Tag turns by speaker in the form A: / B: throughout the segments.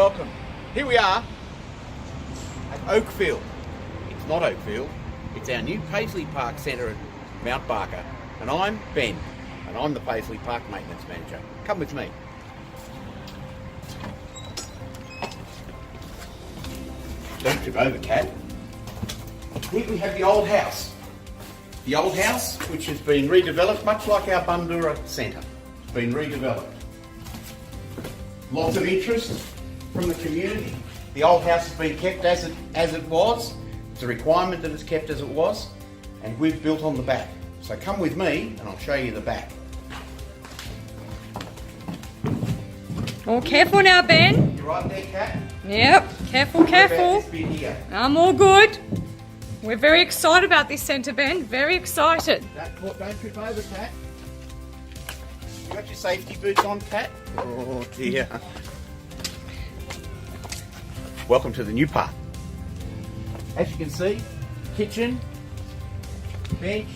A: welcome. Here we are at Oakfield. It's not Oakfield, it's our new Paisley Park Centre at Mount Barker. And I'm Ben, and I'm the Paisley Park Maintenance Manager. Come with me. Don't trip over, Cat. Here we have the old house. The old house, which has been redeveloped, much like our Bundura Centre. It's been redeveloped. Lots of interest from the community. The old house has been kept as it was. It's a requirement that it's kept as it was, and we've built on the back. So come with me and I'll show you the back.
B: Oh, careful now, Ben.
A: You're right there, Cat.
B: Yep, careful, careful.
A: What about this bit here?
B: I'm all good. We're very excited about this centre, Ben. Very excited.
A: Don't trip over, Cat. You got your safety boots on, Cat? Oh dear. Welcome to the new part. As you can see, kitchen, bench.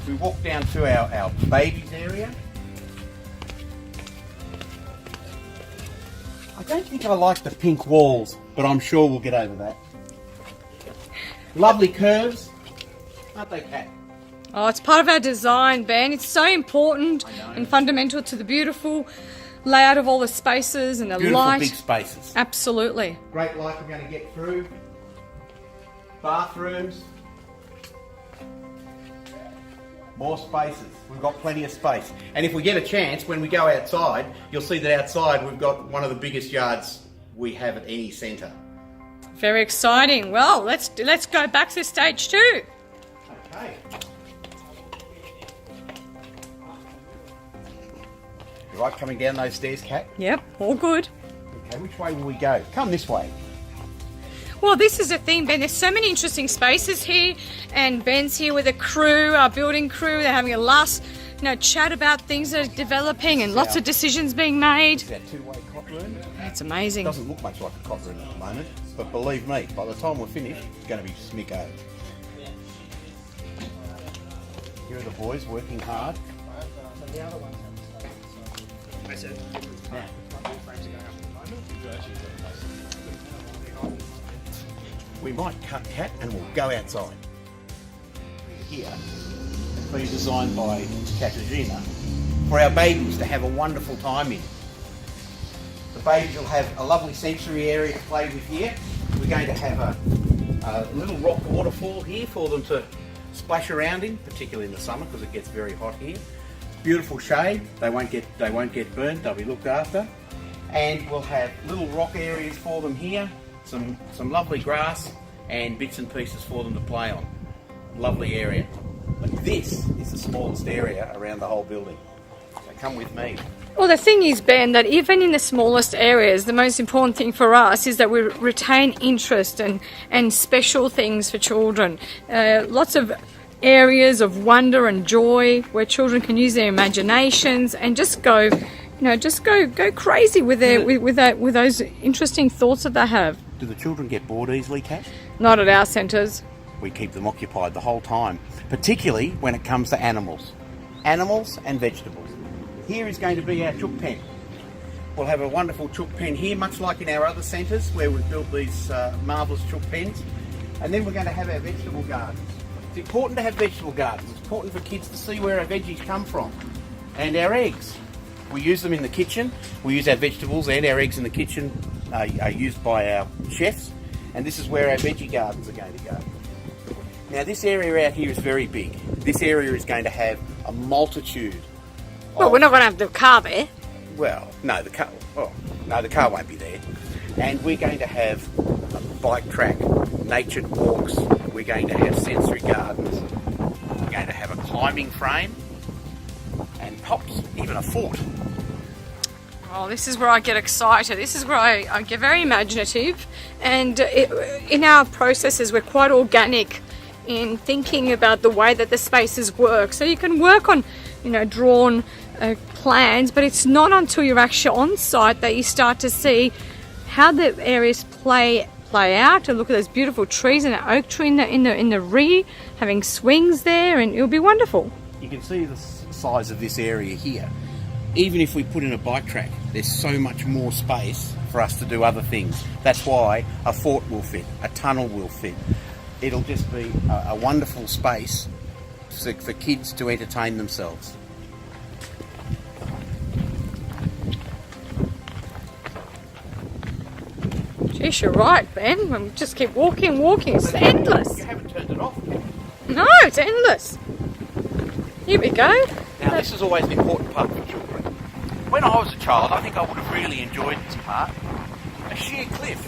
A: We walk down to our babies area. I don't think I like the pink walls, but I'm sure we'll get over that. Lovely curves, aren't they, Kat?
B: Oh, it's part of our design, Ben. It's so important
A: I know.
B: and fundamental to the beautiful layout of all the spaces and the
A: Beautiful
B: light.
A: big spaces.
B: Absolutely.
A: Great light we're going to get through. Bathrooms. More spaces. We've got plenty of space. And if we get a chance, when we go outside, you'll see that outside we've got one of the biggest yards we have at any centre.
B: Very exciting. Well, let's go back to stage 2.
A: Okay. You right coming down those stairs, Kat?
B: Yep, all good.
A: Okay, which way will we go? Come this way.
B: Well, this is the thing, Ben. There's so many interesting spaces here, and Ben's here with a crew, our building crew. They're having a last, chat about things that are developing and lots of decisions being made.
A: Is that two-way cot room?
B: It's amazing.
A: It doesn't look much like a cot room at the moment, but believe me, by the time we're finished, it's going to be smicko. Here are the boys working hard. We might cut Cat and we'll go outside. Here, it's been designed by Katarzyna for our babies to have a wonderful time in. The babies will have a lovely sensory area to play with here. We're going to have a little rock waterfall here for them to splash around in, particularly in the summer because it gets very hot here. Beautiful shade. They won't get burnt. They'll be looked after. And we'll have little rock areas for them here. Some lovely grass and bits and pieces for them to play on. Lovely area. But this is the smallest area around the whole building. So come with me.
B: Well, the thing is, Ben, that even in the smallest areas, the most important thing for us is that we retain interest and special things for children. Lots of areas of wonder and joy where children can use their imaginations and just go crazy with with those interesting thoughts that they have.
A: Do the children get bored easily, Kat?
B: Not at our centres.
A: We keep them occupied the whole time, particularly when it comes to animals. Animals and vegetables. Here is going to be our chook pen. We'll have a wonderful chook pen here, much like in our other centres where we've built these marvellous chook pens. And then we're going to have our vegetable gardens. It's important to have vegetable gardens. It's important for kids to see where our veggies come from. And our eggs. We use them in the kitchen. We use our vegetables and our eggs in the kitchen are used by our chefs. And this is where our veggie gardens are going to go. Now this area out here is very big. This area is going to have a multitude.
B: Well, we're not going to have the car there.
A: Well, no, the car won't be there. And we're going to have a bike track, natured walks. We're going to have sensory gardens. We're going to have a climbing frame and pops, even a fort.
B: Oh, this is where I get excited. This is where I get very imaginative. And in our processes, we're quite organic in thinking about the way that the spaces work. So you can work on, drawn plans, but it's not until you're actually on site that you start to see how the areas play out. And look at those beautiful trees and an oak tree in the rear, having swings there, and it'll be wonderful.
A: You can see the size of this area here. even if we put in a bike track, there's so much more space for us to do other things. That's why a fort will fit, a tunnel will fit. It'll just be a wonderful space for kids to entertain themselves.
B: Geez, you're right, Ben. We'll just keep walking. It's endless.
A: You haven't turned it off.
B: No, it's endless. Here we go.
A: Now, this is always an important part for children. When I was a child, I think I would have really enjoyed this part. A sheer cliff.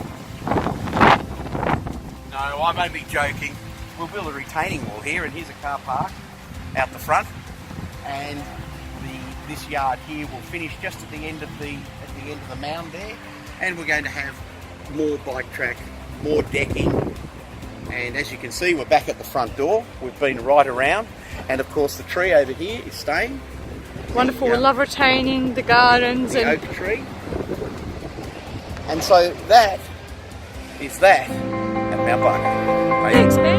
A: No, I'm only joking. We'll build a retaining wall here, and here's a car park out the front. And this yard here will finish just at the end of the mound there. And we're going to have more bike track, more decking. And as you can see, we're back at the front door. We've been right around. And of course, the tree over here is staying.
B: Wonderful. We love retaining the gardens
A: the
B: and
A: oak tree. And so that is that at Mount Barker.
B: Thanks, Ben.